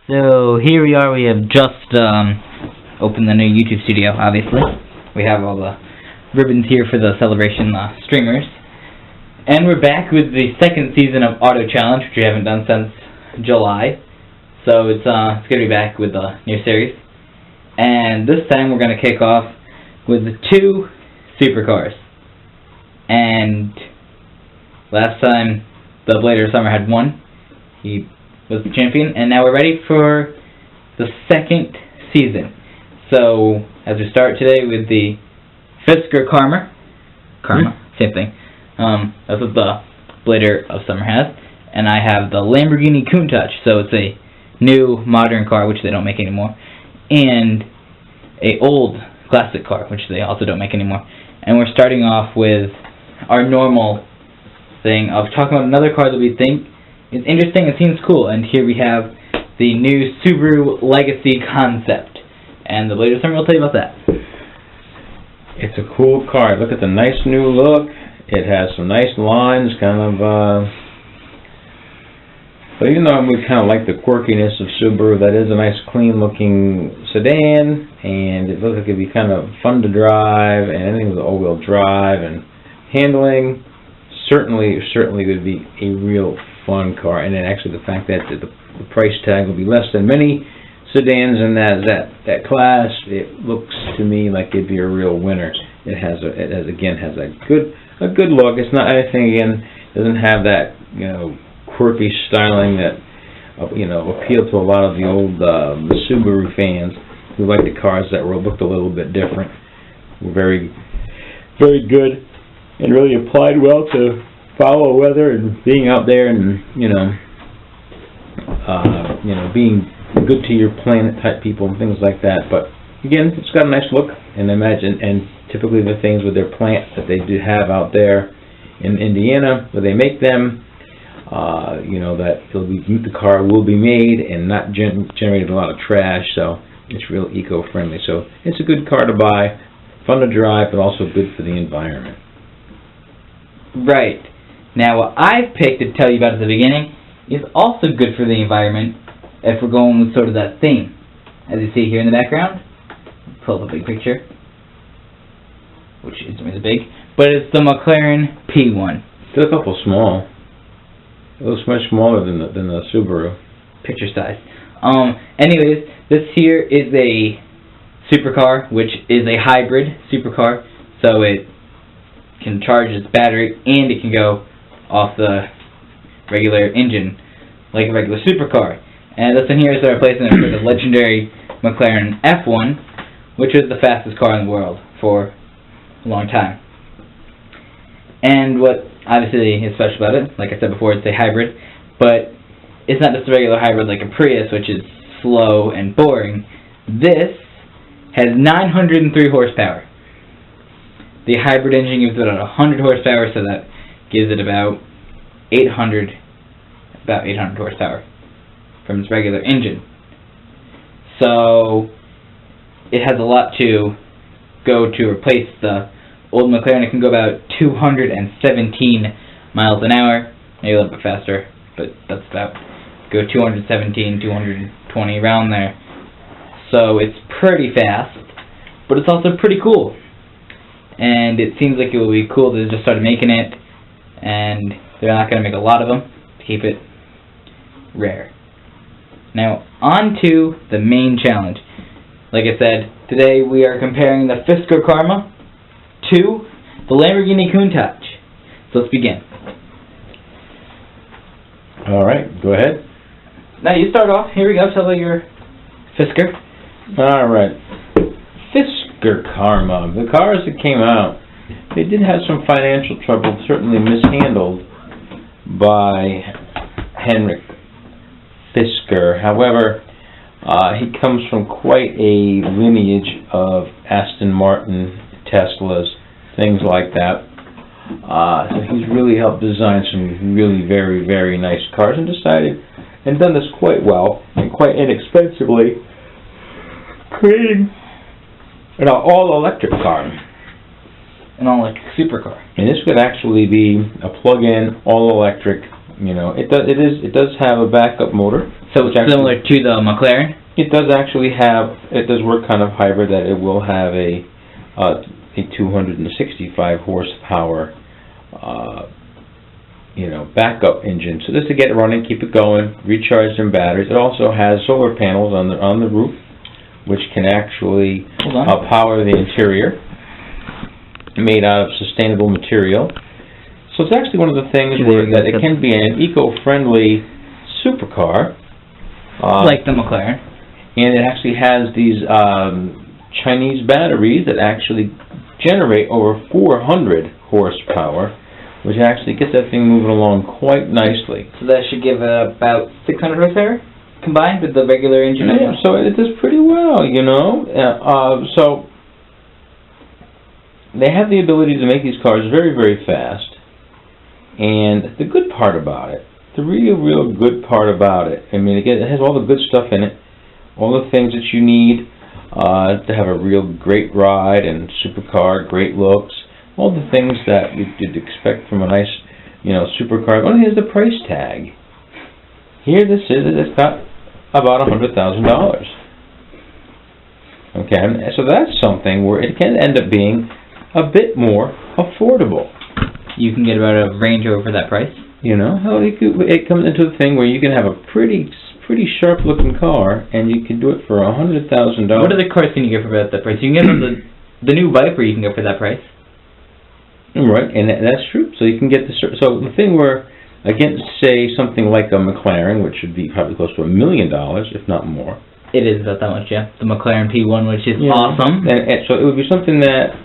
So here we are. We have just opened the new YouTube studio. Obviously, we have all the ribbons here for the celebration streamers, and we're back with the second season of Auto Challenge, which we haven't done since July. So it's gonna be back with the new series, and this time we're gonna kick off with the 2 supercars. And last time the Blader of Summer had won. He was the champion, and now we're ready for the second season. So, as we start today with the Fisker Karma, same thing. That's what the Blader of Summer has, and I have the Lamborghini Countach. So it's a new modern car, which they don't make anymore, and a old classic car, which they also don't make anymore. And we're starting off with our normal thing of talking about another car that we think is interesting and seems cool. And here we have the new Subaru Legacy concept, and the Blader of Summer will tell you about that. It's a cool car. Look at the nice new look. It has some nice lines, but even though we kind of like the quirkiness of Subaru, that is a nice clean-looking sedan, and it looks like it'd be kind of fun to drive, and anything with all-wheel drive and handling, certainly would be a real fun car. And then actually the fact that the price tag will be less than many sedans in that class, it looks to me like it'd be a real winner. It has a good look. It's not anything, again, doesn't have that quirky styling that appealed to a lot of the old the Subaru fans who like the cars that looked a little bit different. Very, very good, and really applied well to foul weather and being out there and being good to your planet type people and things like that. But again, it's got a nice look, and typically the things with their plant that they do have out there in Indiana where they make them, that the car will be made and not generating a lot of trash, so it's real eco-friendly. So it's a good car to buy, fun to drive, but also good for the environment. Right. Now, what I've picked to tell you about at the beginning is also good for the environment if we're going with sort of that theme. As you see here in the background, pull up a big picture, which isn't really big, but it's the McLaren P1. It's a couple small. It looks much smaller than the Subaru. Picture size. Anyways, this here is a supercar, which is a hybrid supercar, so it can charge its battery and it can go off the regular engine like a regular supercar. And this one here is a replacement for the legendary McLaren F1, which was the fastest car in the world for a long time. And what obviously is special about it, like I said before, it's a hybrid, but it's not just a regular hybrid like a Prius, which is slow and boring. This has 903 horsepower. The hybrid engine gives it about 100 horsepower, so that gives it about 800 horsepower from its regular engine. So it has a lot to go to replace the old McLaren. It can go about 217 miles an hour, maybe a little bit faster, but that's about go 217, 220, around there. So it's pretty fast, but it's also pretty cool. And it seems like it would be cool to just start making it, and they're not going to make a lot of them to keep it rare. Now, on to the main challenge. Like I said, today we are comparing the Fisker Karma to the Lamborghini Countach. So let's begin. Alright, go ahead. Now you start off. Here we go. Tell about your Fisker. Alright. Fisker Karma. The cars that came out, they did have some financial trouble, certainly mishandled by Henrik Fisker. However, he comes from quite a lineage of Aston Martin, Teslas, things like that. So he's really helped design some really very, very nice cars and done this quite well and quite inexpensively, creating an all-electric car. An all-electric supercar. And this could actually be a plug-in, all-electric You know, it does have a backup motor. So it's similar to the McLaren? It does actually have, it does work kind of hybrid, that it will have a 265 horsepower, backup engine. So just to get it running, keep it going, recharge some batteries. It also has solar panels on the roof, which can actually power the interior, made out of sustainable material. So it's actually one of the things that it can be an eco-friendly supercar. Like the McLaren. And it actually has these Chinese batteries that actually generate over 400 horsepower, which actually gets that thing moving along quite nicely. So that should give about 600 horsepower combined with the regular engine? Yeah, so it does pretty well, you know. So they have the ability to make these cars very, very fast. And the good part about it, the real good part about it, I mean, again, it has all the good stuff in it, all the things that you need to have a real great ride and supercar, great looks, all the things that you'd expect from a nice, supercar. Only here's the price tag. Here this is, it's got about $100,000. Okay, so that's something where it can end up being a bit more affordable. You can get about a Range Rover for that price? It comes into a thing where you can have a pretty sharp-looking car, and you can do it for $100,000. What other cars can you get for about that price? You can get the new Viper. You can get for that price. Right, and that's true. So you can get the thing where, again, say something like a McLaren, which would be probably close to $1 million, if not more. It is about that much, yeah. The McLaren P1, which is awesome. And so it would be something that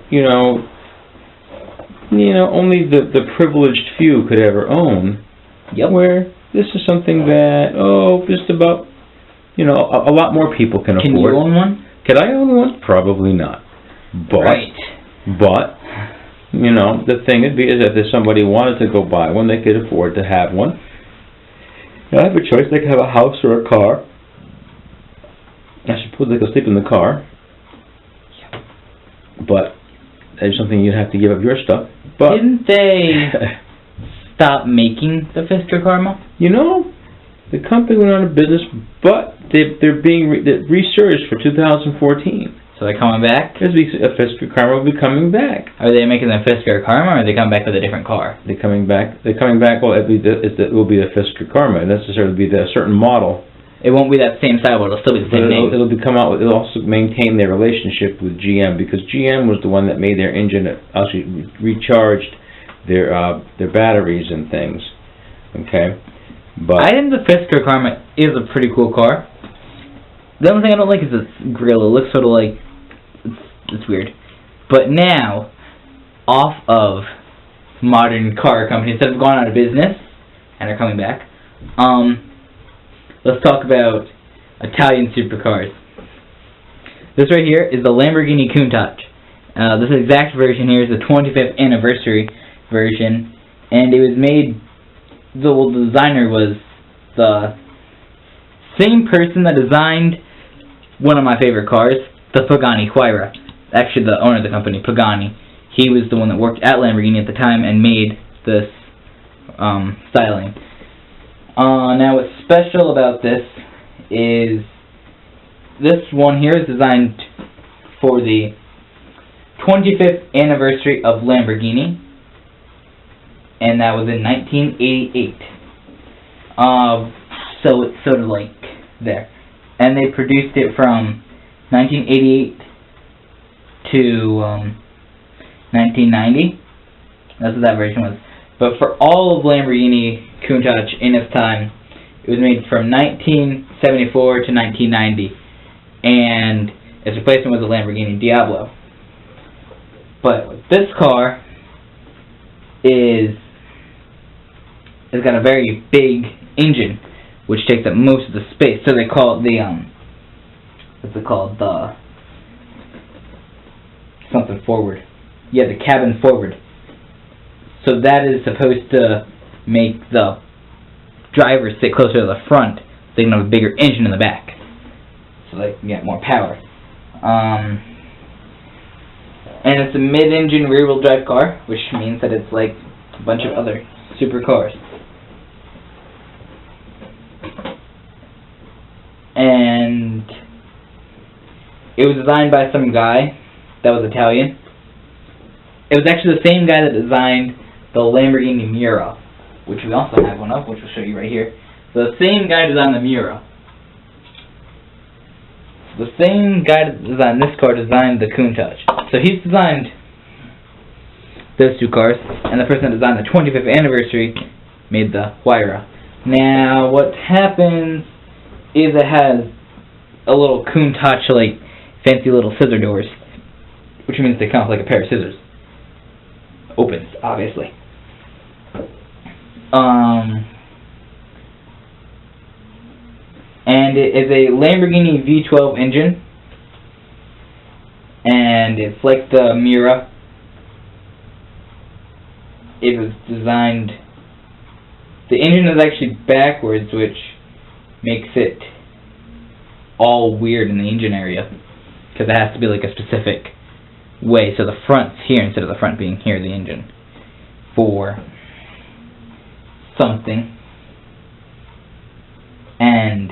only the privileged few could ever own. Yep. Where this is something that, just about, a lot more people can afford. Can you own one? Could I own one? Probably not. But the thing would be is that if somebody wanted to go buy one, they could afford to have one. They have a choice. They could have a house or a car. I suppose they could sleep in the car. But that's something you'd have to give up your stuff. But didn't they stop making the Fisker car? The company went out of business, but they're being resurged for 2014. So they're coming back? A Fisker Karma will be coming back. Are they making the Fisker Karma, or are they coming back with a different car? They're coming back. Well, it will be the Fisker Karma. It necessarily be a certain model. It won't be that same style, but it'll still be the same name. It'll also maintain their relationship with GM, because GM was the one that made their engine that actually recharged their batteries and things. Okay, but I think the Fisker Karma is a pretty cool car. The only thing I don't like is its grill. It looks sort of like it's weird. But now, off of modern car companies that have gone out of business and are coming back, let's talk about Italian supercars. This right here is the Lamborghini Countach. This exact version here is the 25th anniversary version, and it was made. The designer was the same person that designed one of my favorite cars, the Pagani Huayra. Actually, the owner of the company, Pagani. He was the one that worked at Lamborghini at the time and made this styling. Now, what's special about this is this one here is designed for the 25th anniversary of Lamborghini, and that was in 1988. So it's sort of like there. And they produced it from 1988 to 1990. That's what that version was. But for all of Lamborghini Countach in its time, it was made from 1974 to 1990. And its replacement was the Lamborghini Diablo. But this car it's got a very big engine, which takes up most of the space. So they call it the what's it called? The something forward. Yeah, the cabin forward. So that is supposed to make the driver sit closer to the front. They can have a bigger engine in the back, so they can get more power. And it's a mid-engine rear-wheel drive car, which means that it's like a bunch of other supercars. It was designed by some guy that was Italian. It was actually the same guy that designed the Lamborghini Miura, which we also have one of, which we'll show you right here. So the same guy designed the Miura. The same guy that designed this car designed the Countach. So he's designed those two cars, and the person that designed the 25th anniversary made the Huayra. Now, what happens is it has a little Countach, like, fancy little scissor doors, which means they come off like a pair of scissors. Opens, obviously. And it is a Lamborghini V12 engine, and it's like the Miura. It was designed, the engine is actually backwards, which makes it all weird in the engine area, because it has to be like a specific way, so the front's here instead of the front being here, the engine, for something. And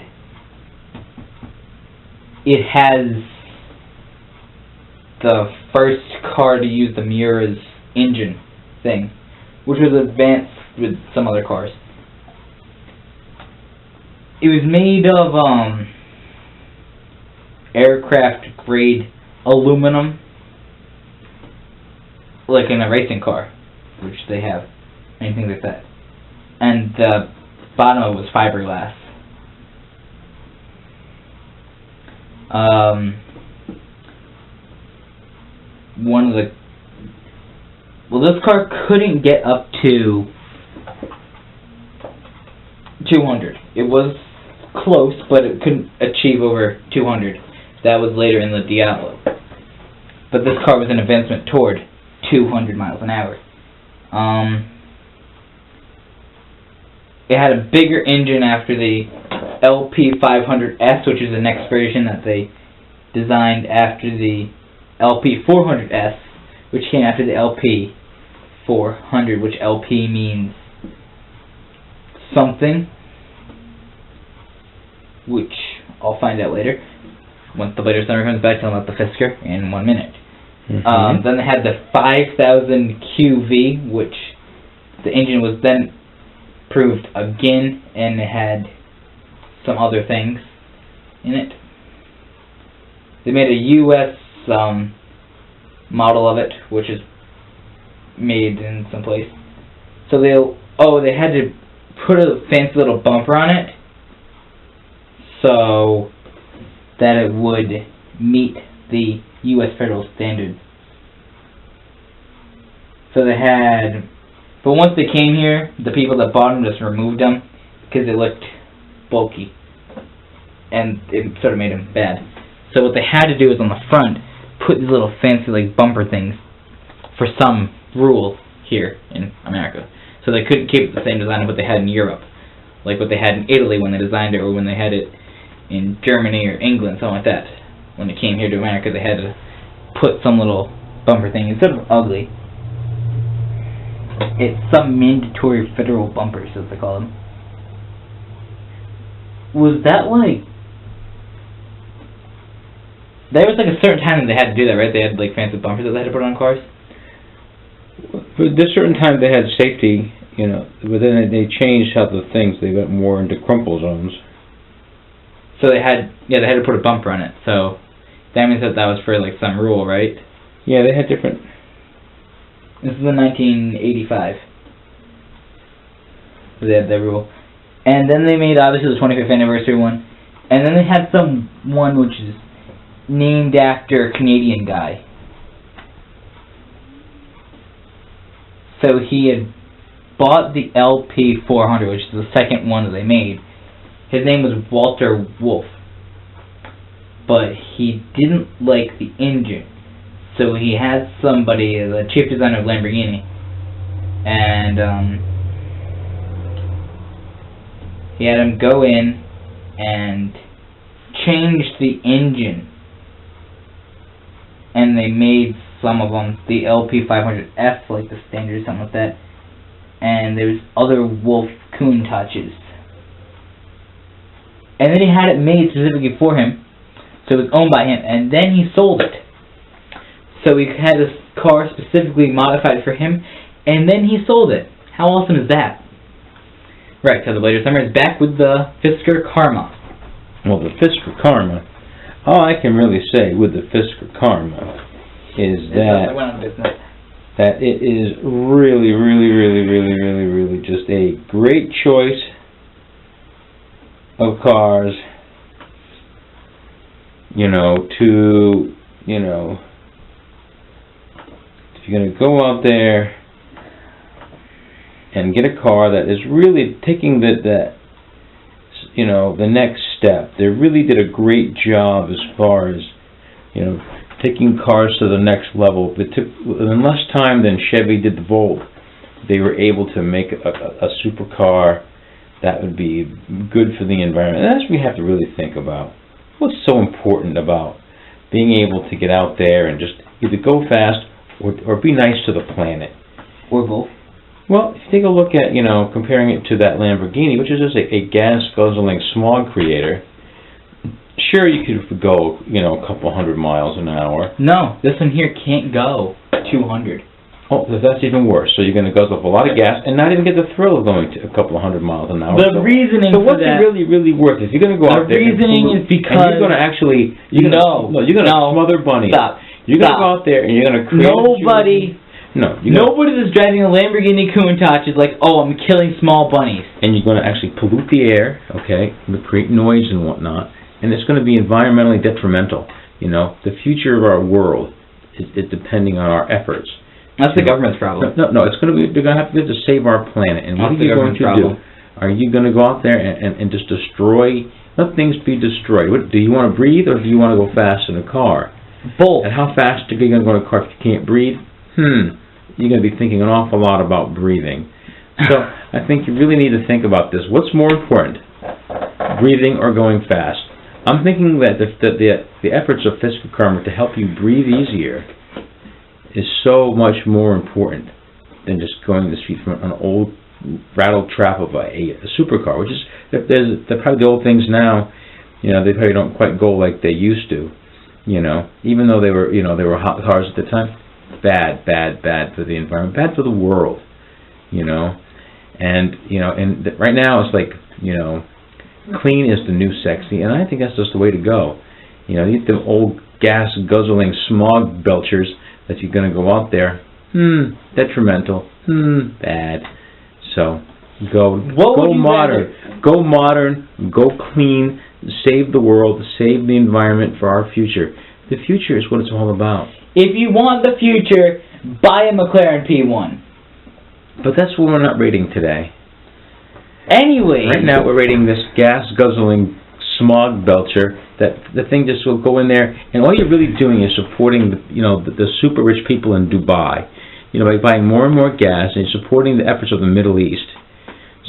it has the first car to use the Miura's engine thing, which was advanced with some other cars. It was made of aircraft grade aluminum, like in a racing car, which they have, anything like that. And the bottom of it was fiberglass. This car couldn't get up to 200. It was close, but it couldn't achieve over 200. That was later in the Diablo. But this car was an advancement toward 200 miles an hour. It had a bigger engine after the LP500S, which is the next version that they designed after the LP400S, which came after the LP400, which LP means something, which I'll find out later. Once the later summer comes back, tell them about the Fisker in 1 minute. Then they had the 5000 QV, which the engine was then improved again, and it had some other things in it. They made a US model of it, which is made in some place. So they had to put a fancy little bumper on it so that it would meet the US federal standards. So they had, but once they came here, the people that bought them just removed them because they looked bulky, and it sort of made them bad. So what they had to do is on the front put these little fancy like bumper things for some rule here in America. So they couldn't keep the same design of what they had in Europe, like what they had in Italy when they designed it, or when they had it in Germany or England, something like that. When it came here to America, they had to put some little bumper thing. Instead of ugly, it's some mandatory federal bumpers, as they call them. Was that like... There was like a certain time that they had to do that, right? They had like fancy bumpers that they had to put on cars? But there's certain times they had safety, you know, but then they changed how the things, they went more into crumple zones. So they had to put a bumper on it, so that means that was for like some rule, right? Yeah, they had different... This is in 1985. They had that rule. And then they made, obviously, the 25th anniversary one. And then they had some one which is named after a Canadian guy. So he had bought the LP400, which is the second one that they made. His name was Walter Wolf. But he didn't like the engine. So he had somebody, the chief designer of Lamborghini, and he had him go in and change the engine. And they made some of them, the LP500F, like the standard, something like that. And there's other Wolf Countaches. And then he had it made specifically for him. So So it was owned by him, and then he sold it. So he had this car specifically modified for him, and then he sold it. How awesome is that? Right, so the Blazer Summer is back with the Fisker Karma. Well, the Fisker Karma, all I can really say with the Fisker Karma is I went on business. that it is really, really, really, really, really, really just a great choice of cars, you know, to, you know, if you're going to go out there and get a car that is really taking the you know, the next step. They really did a great job as far as, you know, taking cars to the next level. It took in less time than Chevy did the Volt. They were able to make a supercar that would be good for the environment. And that's what we have to really think about. What's so important about being able to get out there and just either go fast or be nice to the planet? Or both. Well, if you take a look at, you know, comparing it to that Lamborghini, which is just a gas-guzzling smog creator, sure, you could go, you know, a couple 100 miles an hour. No, this one here can't go 200. Oh, that's even worse. So you're going to guzzle up a lot of gas and not even get the thrill of going to a couple 100 miles an hour. The reasoning so for what's that... it really worth? If you're going to go out there... The reasoning is because... And you're going to actually... You're going to smother bunnies. Stop. You're going to go out there and you're going to create... Nobody that's driving a Lamborghini Countach is like, oh, I'm killing small bunnies. And you're going to actually pollute the air, okay, create noise and whatnot, and it's going to be environmentally detrimental. You know, the future of our world is depending on our efforts. That's the government's problem. No, it's going to be, they're going to have to save our planet. And what are you going to do? Are you going to go out there and just destroy, let things be destroyed? Do you want to breathe or do you want to go fast in a car? Both. And how fast are you going to go in a car if you can't breathe? You're going to be thinking an awful lot about breathing. So I think you really need to think about this. What's more important, breathing or going fast? I'm thinking that the efforts of Fisker Karma to help you breathe easier is so much more important than just going the street from an old rattle trap of a supercar, which is, they're probably the old things now, you know, they probably don't quite go like they used to, you know, even though they were, you know, they were hot cars at the time. Bad for the environment, bad for the world, you know. And, you know, and right now it's like, you know, clean is the new sexy, and I think that's just the way to go. You know, these old gas-guzzling smog belchers that you're going to go out there, detrimental, bad. So, go modern, go clean, save the world, save the environment for our future. The future is what it's all about. If you want the future, buy a McLaren P1. But that's what we're not rating today. Anyway. Right now we're rating this gas-guzzling smog belcher. That the thing just will go in there, and all you're really doing is supporting the super rich people in Dubai. You know, by buying more and more gas, and supporting the efforts of the Middle East.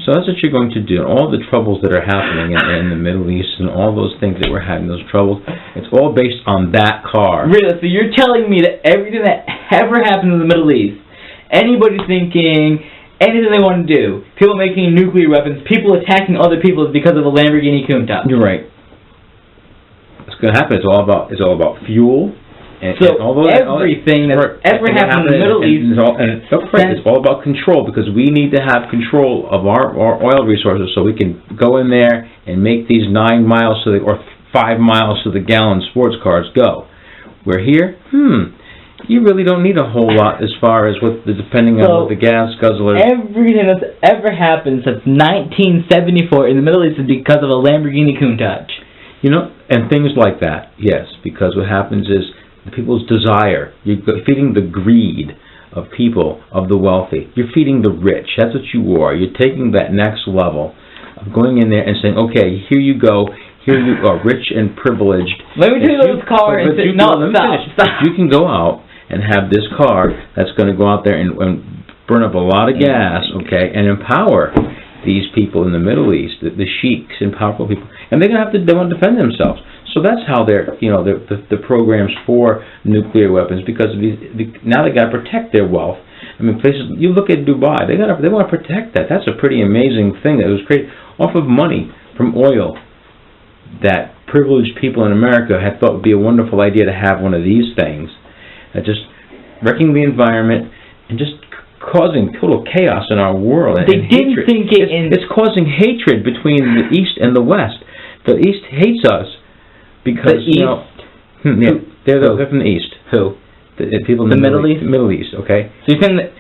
So that's what you're going to do. All the troubles that are happening in the Middle East and all those things that we're having, those troubles, it's all based on that car. Really? So you're telling me that everything that ever happened in the Middle East, anybody thinking anything they want to do, people making nuclear weapons, people attacking other people is because of a Lamborghini Countach? You're right. What's going to happen? It's all about fuel. And everything that's ever happened in the Middle East, it's all about control, because we need to have control of our oil resources so we can go in there and make these 9 miles or 5 miles to the gallon sports cars go. We're here, you really don't need a whole lot as far as depending on what the gas guzzlers. Everything that's ever happened since 1974 in the Middle East is because of a Lamborghini Countach. You know, and things like that, yes, because what happens is the people's desire. You're feeding the greed of people, of the wealthy. You're feeding the rich. That's what you are. You're taking that next level of going in there and saying, okay, here you go. Here you are, rich and privileged. Let me take this car and say, no, stop. You can go out and have this car that's going to go out there and burn up a lot of gas, okay, and empower these people in the Middle East, the sheiks and powerful people. And they're going to have to defend themselves. So that's how they're, you know, the programs for nuclear weapons, because now they got to protect their wealth. I mean, places, you look at Dubai, they want to protect that. That's a pretty amazing thing that was created off of money from oil that privileged people in America had thought it would be a wonderful idea to have one of these things, just wrecking the environment and just causing total chaos in our world. They didn't hatred. think It's causing hatred between the East and the West. The East hates us because, they're from the East. Who? The people in the Middle East? Middle East, okay? So you're saying that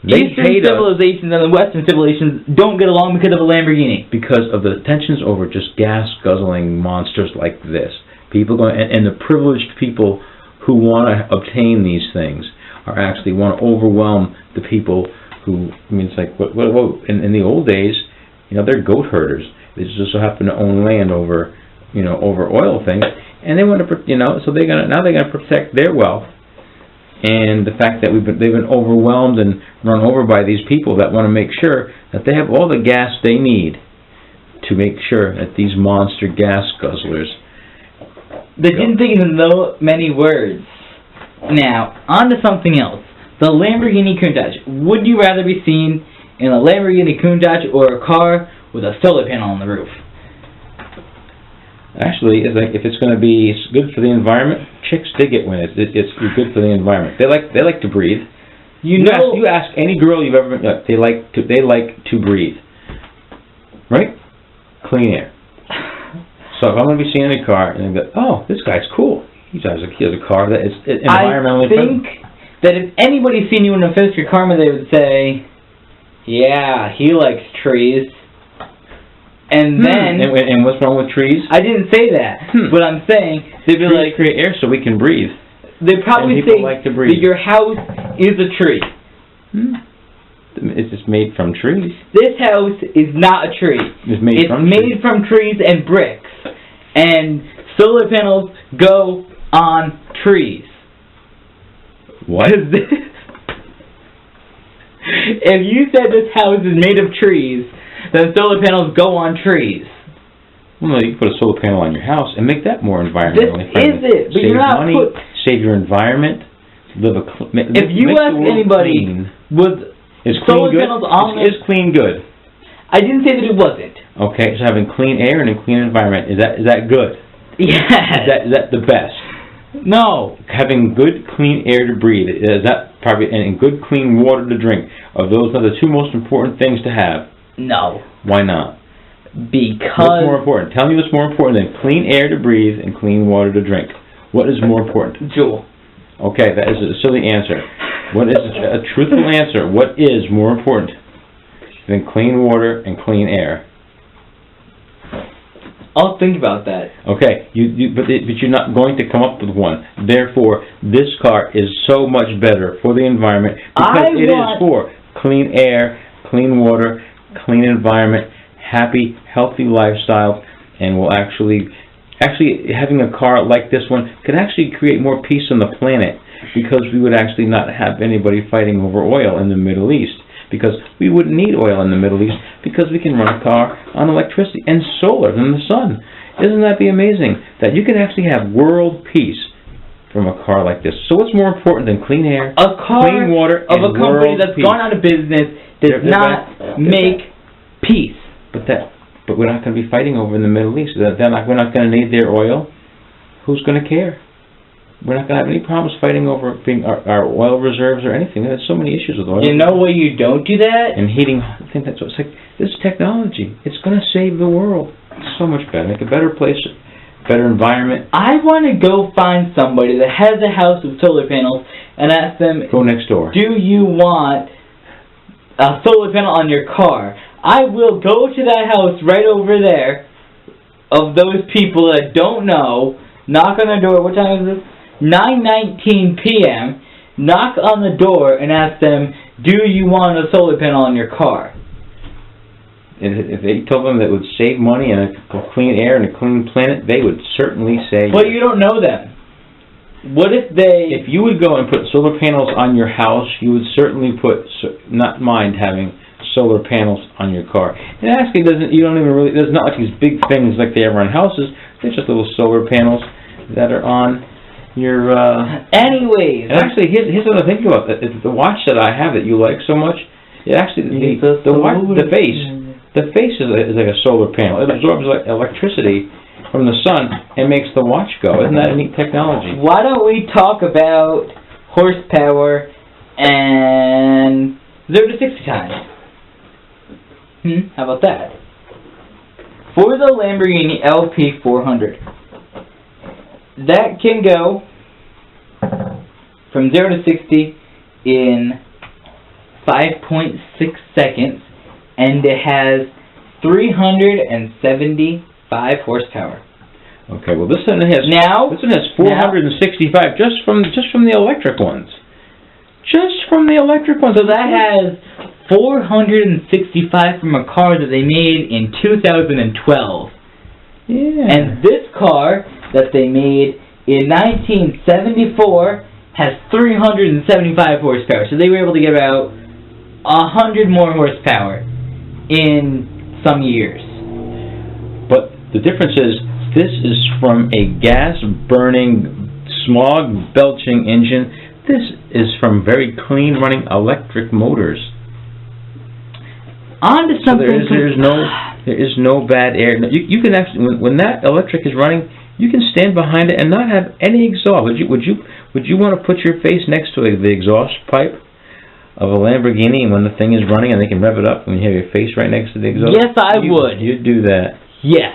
Eastern civilizations and the Western civilizations don't get along because of a Lamborghini? Because of the tensions over just gas-guzzling monsters like this. People going, and the privileged people who want to obtain these things are actually want to overwhelm the people who, I mean, it's like, in the old days, they're goat herders. They just so happen to own land over oil things, and they want to, so they're gonna protect their wealth. And the fact that they've been overwhelmed and run over by these people that want to make sure that they have all the gas they need to make sure that these monster gas guzzlers. They didn't think in so many words. Now, on to something else. The Lamborghini Countach. Would you rather be seen in a Lamborghini Countach or a car with a solar panel on the roof? Actually, it's like, if it's going to be good for the environment, chicks dig it when it's good for the environment. They like to breathe. You ask any girl you've ever met, they like to breathe, right? Clean air. So if I'm going to be seeing a car and they go, oh, this guy's cool. He has a car that is environmentally friendly. I think that if anybody's seen you in a physical car, they would say, yeah, he likes trees. And then... And what's wrong with trees? I didn't say that. But I'm saying, they'd be trees create air so we can breathe. They'd probably say like to breathe. That your house is a tree. It's just made from trees. This house is not a tree. It's made from trees and bricks. And solar panels go on trees. What is this? If you said this house is made of trees, then solar panels go on trees. Well, no, you can put a solar panel on your house and make that more environmentally friendly. This is it, but save you're not money, save your environment, if you ask anybody, is solar clean panels good? on Is clean good? I didn't say that it wasn't. Okay, so having clean air and a clean environment, is that good? Yes. Is that the best? No. Having good, clean air to breathe, is that probably, and good, clean water to drink, are those the two most important things to have? No. Why not? Because... What's more important? Tell me what's more important than clean air to breathe and clean water to drink. What is more important? Jewel. Okay, that is a silly answer. What is a truthful answer? What is more important than clean water and clean air? I'll think about that. Okay, but you're not going to come up with one. Therefore, this car is so much better for the environment because it is for clean air, clean water, clean environment, happy, healthy lifestyle, and will actually having a car like this one could actually create more peace on the planet because we would actually not have anybody fighting over oil in the Middle East. Because we wouldn't need oil in the Middle East because we can run a car on electricity and solar from the sun. Isn't that be amazing? That you can actually have world peace from a car like this. So what's more important than clean air, clean water, and of a company that's gone out of business does not make peace. But we're not going to be fighting over in the Middle East. We're not going to need their oil. Who's going to care? We're not going to have any problems fighting over our oil reserves or anything. There's so many issues with oil. You know why you don't do that? And heating. I think that's what's like. This is technology. It's going to save the world. It's so much better. Make a better place, better environment. I want to go find somebody that has a house with solar panels and ask them. Go next door. Do you want a solar panel on your car? I will go to that house right over there of those people that don't know. Knock on their door. What time is this? 9:19 p.m., knock on the door and ask them, do you want a solar panel on your car? If they told them that it would save money and a clean air and a clean planet, they would certainly say But you don't know them. What if they... If you would go and put solar panels on your house, you would certainly not mind having solar panels on your car. And actually, there's not like these big things like they have on houses. There's just little solar panels that are on your anyways, and actually here's what I think about it. The watch that I have that you like so much, it actually the face is like a solar panel. It absorbs like electricity from the sun and makes the watch go. Isn't that a neat technology? Why don't we talk about horsepower and 0 to 60 times? How about that? For the Lamborghini LP400, that can go from 0 to 60 in 5.6 seconds, and it has 375 horsepower. Okay, well this one has 465 just from the electric ones. Just from the electric ones. So that has 465 from a car that they made in 2012. Yeah. And this car that they made in 1974 has 375 horsepower. So they were able to get about 100 more horsepower in some years. But the difference is, this is from a gas-burning, smog-belching engine. This is from very clean-running electric motors. On to something. So there is no bad air. You can actually, when that electric is running, you can stand behind it and not have any exhaust. Would you want to put your face next to the exhaust pipe of a Lamborghini, and when the thing is running and they can rev it up, and you have your face right next to the exhaust? Yes, I would. You'd do that. Yes.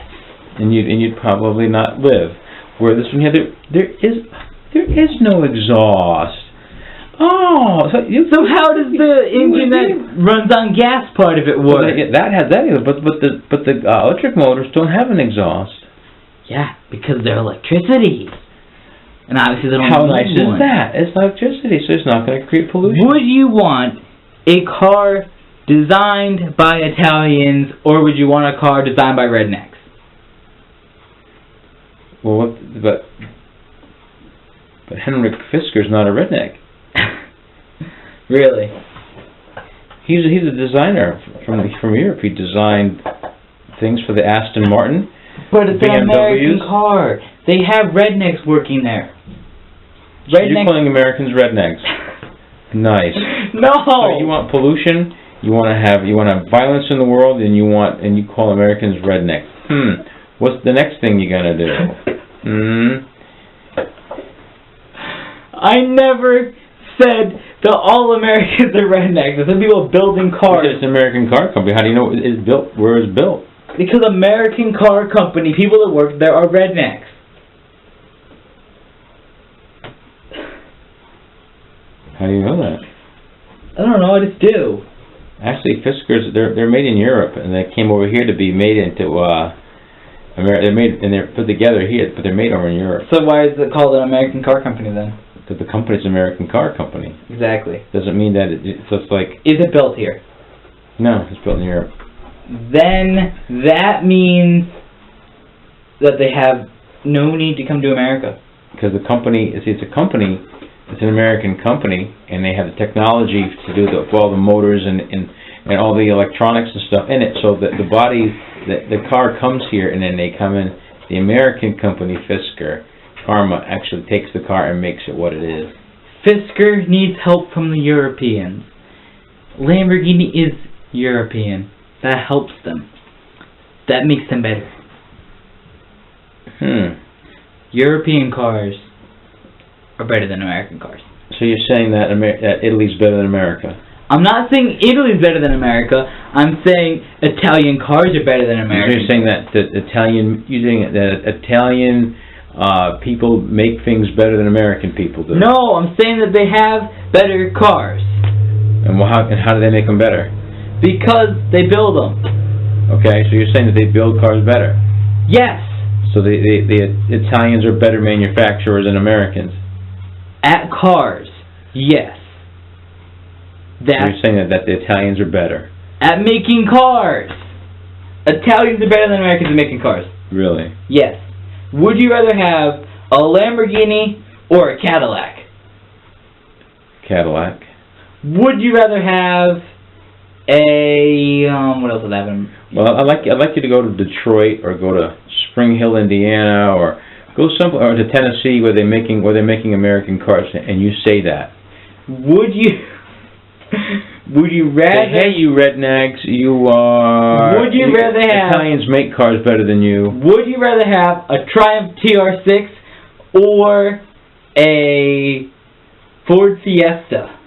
And you'd probably not live. Where this one here, there is no exhaust. Oh, so how does the engine that runs on gas part of it work? Well, that has that, but the electric motors don't have an exhaust. Yeah, because they're electricity, and obviously they don't. How nice is that? It's electricity, so it's not going to create pollution. Would you want a car designed by Italians, or would you want a car designed by rednecks? Well, but Henrik Fisker's not a redneck. Really? He's a designer from Europe. He designed things for the Aston Martin. But it's an American car. They have rednecks working there. You're calling Americans rednecks? Nice. No. So you want pollution? You want to have violence in the world, and you call Americans rednecks? What's the next thing you're gonna do? I never said that all Americans are rednecks. There's some people building cars. It's an American car company. How do you know it's built? Where it's built? Because American car company, people that work there are rednecks. How do you know that? I don't know, I just do. Actually, Fiskars, they're made in Europe, and they came over here to be made into America. They're put together here, but they're made over in Europe. So why is it called an American car company then? Because the company's an American car company. Exactly. Doesn't mean that it's like... Is it built here? No, it's built in Europe. Then that means that they have no need to come to America. Because the company, it's a company, it's an American company, and they have the technology to do all the motors and all the electronics and stuff in it. So that the body, the car comes here, and then they come in. The American company, Fisker, Karma, actually takes the car and makes it what it is. Fisker needs help from the Europeans. Lamborghini is European. That helps them. That makes them better. European cars are better than American cars. So you're saying that that Italy's better than America? I'm not saying Italy's better than America. I'm saying Italian cars are better than American. You're saying that Italian people make things better than American people do? No, I'm saying that they have better cars. And how do they make them better? Because they build them. Okay, so you're saying that they build cars better? Yes. So the Italians are better manufacturers than Americans? At cars, yes. So you're saying that the Italians are better? At making cars. Italians are better than Americans at making cars. Really? Yes. Would you rather have a Lamborghini or a Cadillac? Cadillac. Would you rather have what else would happen? Well, I'd like you to go to Detroit or go to Spring Hill, Indiana, or go somewhere to Tennessee where they're making American cars, and you say that. Would you Would you rather... Hey, you rednecks, you are... Would you rather have... Italians make cars better than you. Would you rather have a Triumph TR6 or a Ford Fiesta?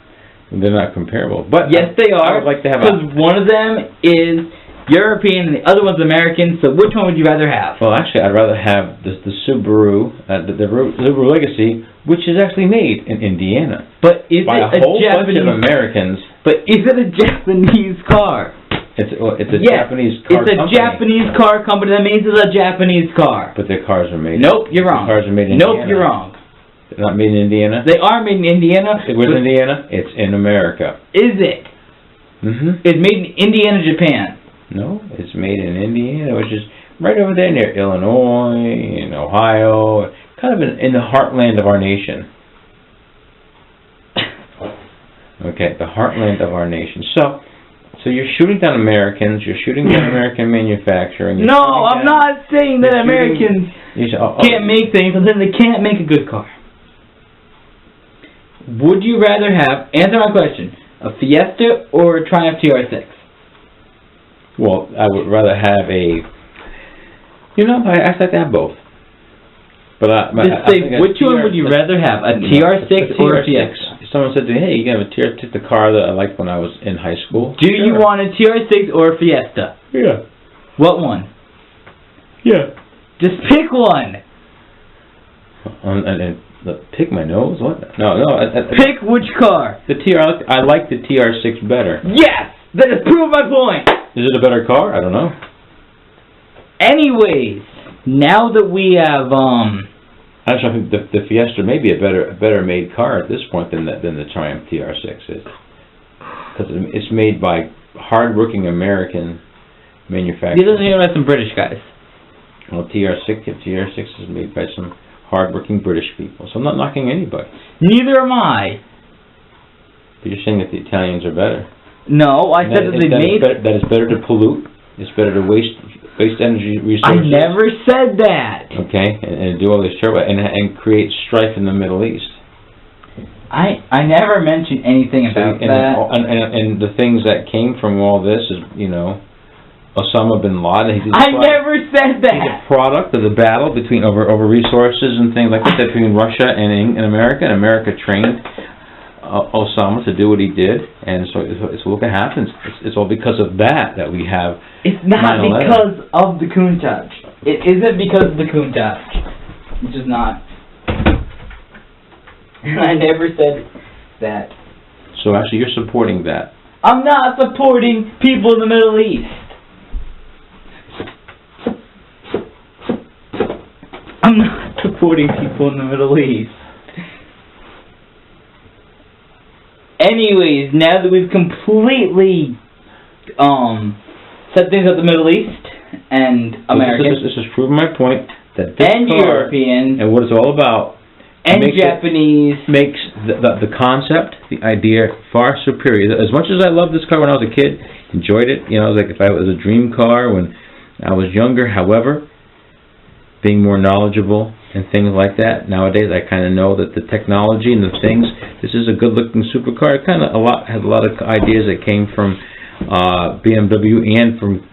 They're not comparable. But yes, they are. I would like to have because one of them is European and the other one's American, so which one would you rather have? Well, actually, I'd rather have the Subaru, the Subaru Legacy, which is actually made in Indiana. But is by it a whole Japanese... bunch of Americans. But is it a Japanese car? It's a yes, Japanese car company. It's a Japanese car company. That means it's a Japanese car. But their cars are made... Nope, you're wrong. Their cars are made in Indiana. Indiana. Nope, you're wrong. They're not made in Indiana? They are made in Indiana. Where's Indiana? It's in America. Is it? Mm-hmm. It's made in Indiana, Japan. No, it's made in Indiana, which is right over there near Illinois and Ohio, kind of in the heartland of our nation. Okay, the heartland of our nation. So you're shooting down Americans, you're shooting down American manufacturing. No, I'm not saying that Americans can't make things, and then they can't make a good car. Would you rather have, answer my question, a Fiesta or a Triumph TR6? Well, I would rather have I like to have both. But Just say, which one would you rather have, a TR6 or a Fiesta? Someone said to me, hey, you can have a TR6, the car that I liked when I was in high school. Do you want a TR6 or a Fiesta? Yeah. What one? Yeah. Just pick one. Pick my nose? What? No. Pick which car? I like the TR6 better. Yes! That has proved my point! Is it a better car? I don't know. Anyways, now that we have, Actually, I think the Fiesta may be a better made car at this point than the Triumph TR6 is. Because it's made by hard-working American manufacturers. He doesn't even have some British guys. Well, TR6 is made by some hard-working British people. So I'm not knocking anybody. Neither am I. But you're saying that the Italians are better. No, I said that they made... That it's better to pollute. It's better to waste energy resources. I never said that. Okay, and do all this terrible... And create strife in the Middle East. I never mentioned anything about that. And the things that came from all this is, Osama bin Laden. I never said that. He's a product of the battle between over resources and things like that between Russia and America. And America trained Osama to do what he did, and so look what happens. It's all because of that we have. It's not because of the Countach. It isn't because of the Countach. It's just not. I never said that. So actually, you're supporting that. I'm not supporting people in the Middle East. I'm not supporting people in the Middle East. Anyways, now that we've completely set things up the Middle East and Americans, this has proven my point that this and car Europeans and what it's all about and Japanese makes the concept, the idea far superior. As much as I loved this car when I was a kid, enjoyed it, like if it was a dream car when I was younger. However, being more knowledgeable and things like that. Nowadays, I kind of know that the technology and the things. This is a good-looking supercar. It has a lot of ideas that came from BMW and from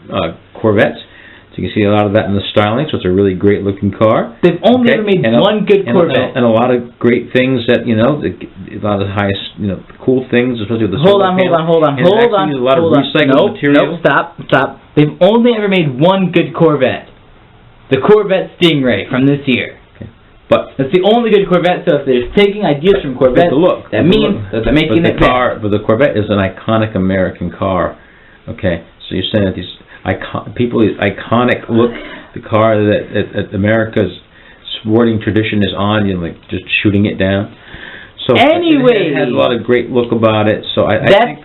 Corvettes. So you can see a lot of that in the styling. So it's a really great-looking car. They've only ever made one good Corvette, and a lot of great things that a lot of the highest cool things, especially with the hold on. A lot of recycled material. Nope, stop. They've only ever made one good Corvette. The Corvette Stingray from this year. Okay. But that's the only good Corvette, so if they're taking ideas from Corvette, that means that they're making it better. But the Corvette is an iconic American car. Okay, so you're saying that these iconic look, the car that America's sporting tradition is on, just shooting it down. So anyway, it has a lot of great look about it. So I think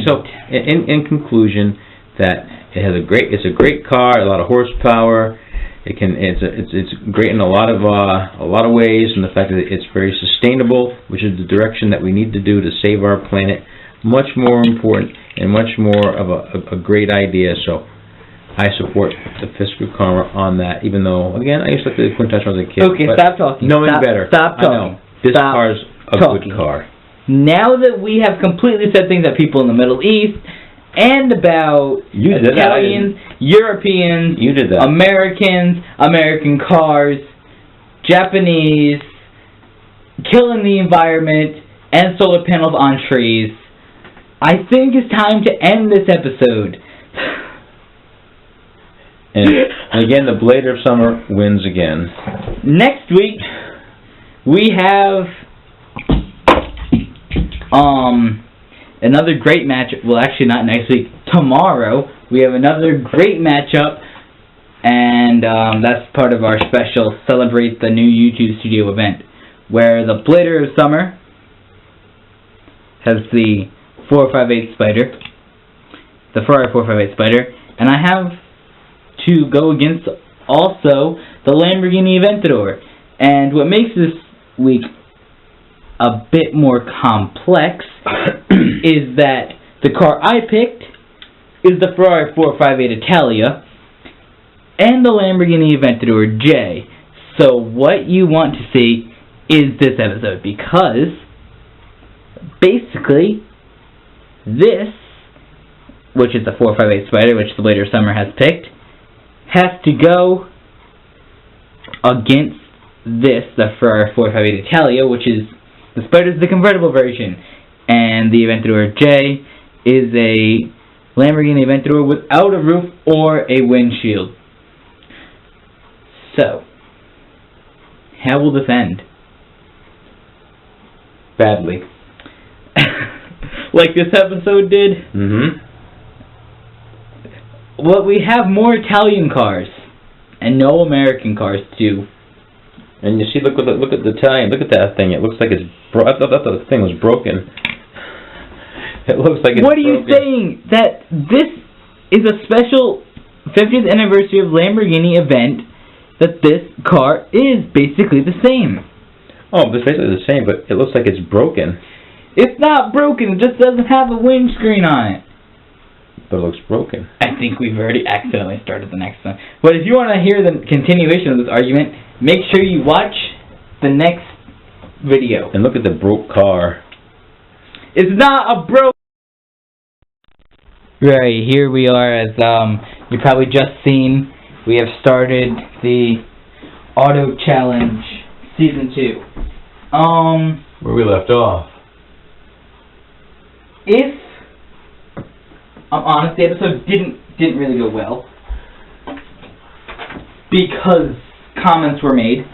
so. In conclusion, that it's a great car, a lot of horsepower. It's great in a lot of ways, and the fact that it's very sustainable, which is the direction that we need to do to save our planet. Much more important and much more of a great idea. So I support the Fisker car on that, even though, again, I used to look at the Countach when I was a kid. Okay, stop talking. Knowing better. Stop talking. I know. This car's a good car. now that we have completely said things about people in the Middle East and about Italians, Europeans, Americans, American cars, Japanese, killing the environment, and solar panels on trees, I think it's time to end this episode. And again, the Blade of Summer wins again. Next week, we have another great matchup. Well, actually, not next week. Tomorrow, we have another great matchup, and that's part of our special Celebrate the New YouTube Studio event, where the Blader of Summer has the 458 Spider, the Ferrari 458 Spider, and I have to go against also the Lamborghini Aventador. And what makes this week a bit more complex is that the car I picked is the Ferrari 458 Italia and the Lamborghini Aventador J. So what you want to see is this episode, because basically this, which is the 458 Spider, which the Blader Summer has picked, has to go against this, the Ferrari 458 Italia, which is the Spider's the convertible version, and the Aventador J is a Lamborghini Aventador without a roof or a windshield. So, how will this end? Badly. Like this episode did? Mm-hmm. Well, we have more Italian cars and no American cars too. And you see, look at the Italian. Look at that thing. It looks like it's. I thought the thing was broken. It looks like it's. What are you saying? That this is a special 50th anniversary of Lamborghini event? That this car is basically the same. Oh, it's basically the same, but it looks like it's broken. It's not broken. It just doesn't have a windscreen on it. But it looks broken. I think we've already accidentally started the next one. But if you want to hear the continuation of this argument, make sure you watch the next video. And look at the broke car. It's not a broke... Right, here we are, as you've probably just seen. We have started the Auto Challenge Season 2. Where we left off. If I'm honest, the episode didn't really go well because comments were made.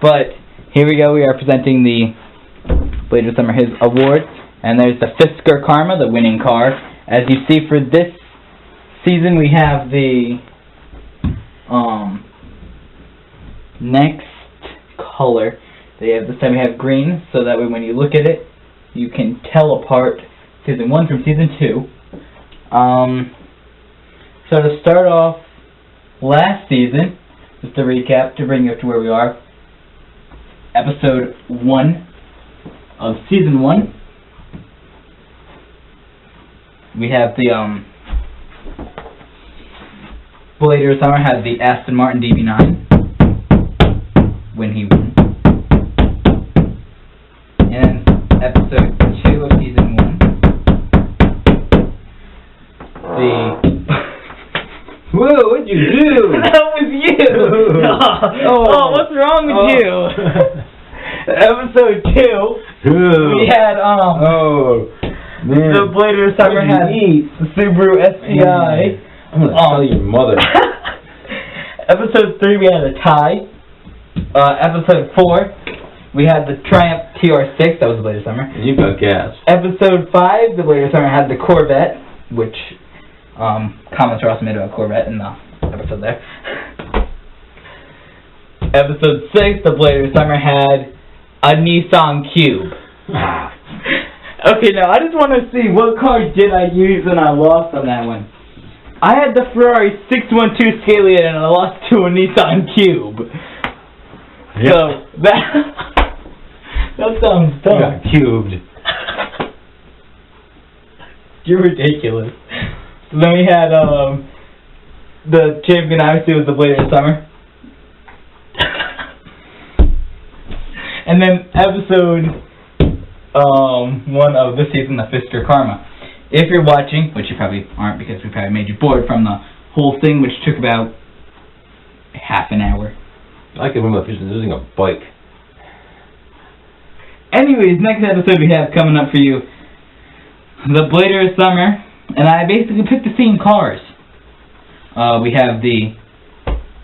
But here we go. We are presenting the Blader Summer his award, and there's the Fisker Karma, the winning car. As you see, for this season, we have the next color. This time we have green, so that way when you look at it, you can tell apart Season 1 from Season 2. So to start off, last season, just to recap, to bring you up to where we are, Episode 1 of Season 1, we have the Blader Summer had the Aston Martin DB9 when he won. And Episode 2 of Season 1, whoa, what'd you do? That was you! Oh, what's wrong with you? Episode 2, we had, the Blader Summer had the Subaru SCI. I'm gonna tell your mother. Episode 3, we had a tie. Episode 4, we had the Triumph TR6, that was the Blader Summer. You got gas. Episode 5, the Blader Summer had the Corvette, which comments are also made about Corvette in the episode there. Episode 6, the Blader Summer had a Nissan Cube. Okay, now I just want to see what car did I use when I lost on that one. I had the Ferrari 612 Scallion and I lost to a Nissan Cube. Yep. So that sounds dumb. You got cubed. You're ridiculous. Then we had the champion obviously was the Blader Summer. And then episode one of this season, the Fister Karma. If you're watching, which you probably aren't because we probably made you bored from the whole thing, which took about half an hour. I can remember using a bike. Anyways, next episode we have coming up for you, the Blader of Summer, and I basically picked the same cars. We have the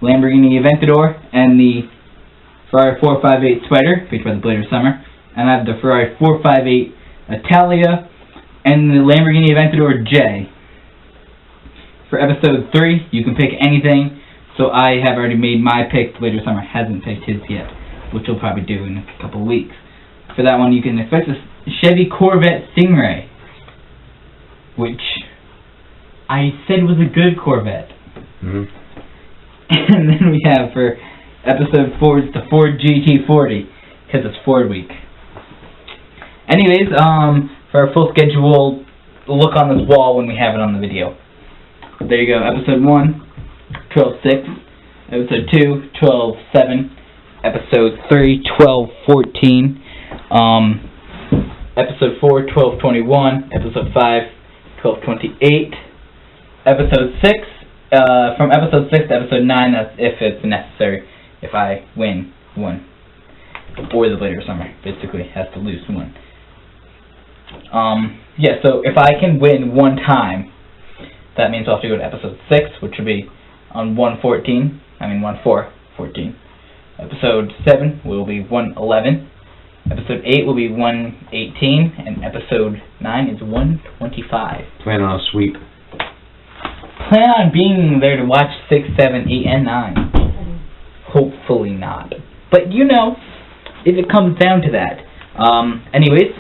Lamborghini Aventador and the Ferrari 458 Spider, featured by the Blader of Summer, and I have the Ferrari 458 Italia and the Lamborghini Aventador J. For episode 3, you can pick anything, so I have already made my pick. The Blader of Summer hasn't picked his yet, which he'll probably do in a couple of weeks. For that one, you can expect a Chevy Corvette Stingray, which I said was a good Corvette. Mm-hmm. And then we have for episode 4, it's the Ford GT40, because it's Ford week. Anyways, for our full schedule, look on this wall when we have it on the video. There you go, episode 1, 12/6, episode 2, 12/7, episode 3, 12/14, episode 4, 12/21, episode 5, 12/28, episode 6, from episode 6 to episode 9, that's if it's necessary, if I win one, or the Blader of Summer, basically, has to lose one. Yeah, so if I can win one time, that means I'll have to go to episode 6, which will be on 1/14, 1/4/14. Episode 7 will be 1/11. Episode 8 will be 1/18, and episode 9 is 1/25. Plan on a sweep. Plan on being there to watch 6, 7, 8, and 9. Hopefully not. But you know, if it comes down to that. Anyways,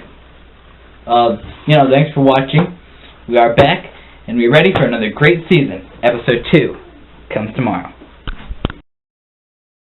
thanks for watching. We are back, and we're ready for another great season. Episode 2 comes tomorrow.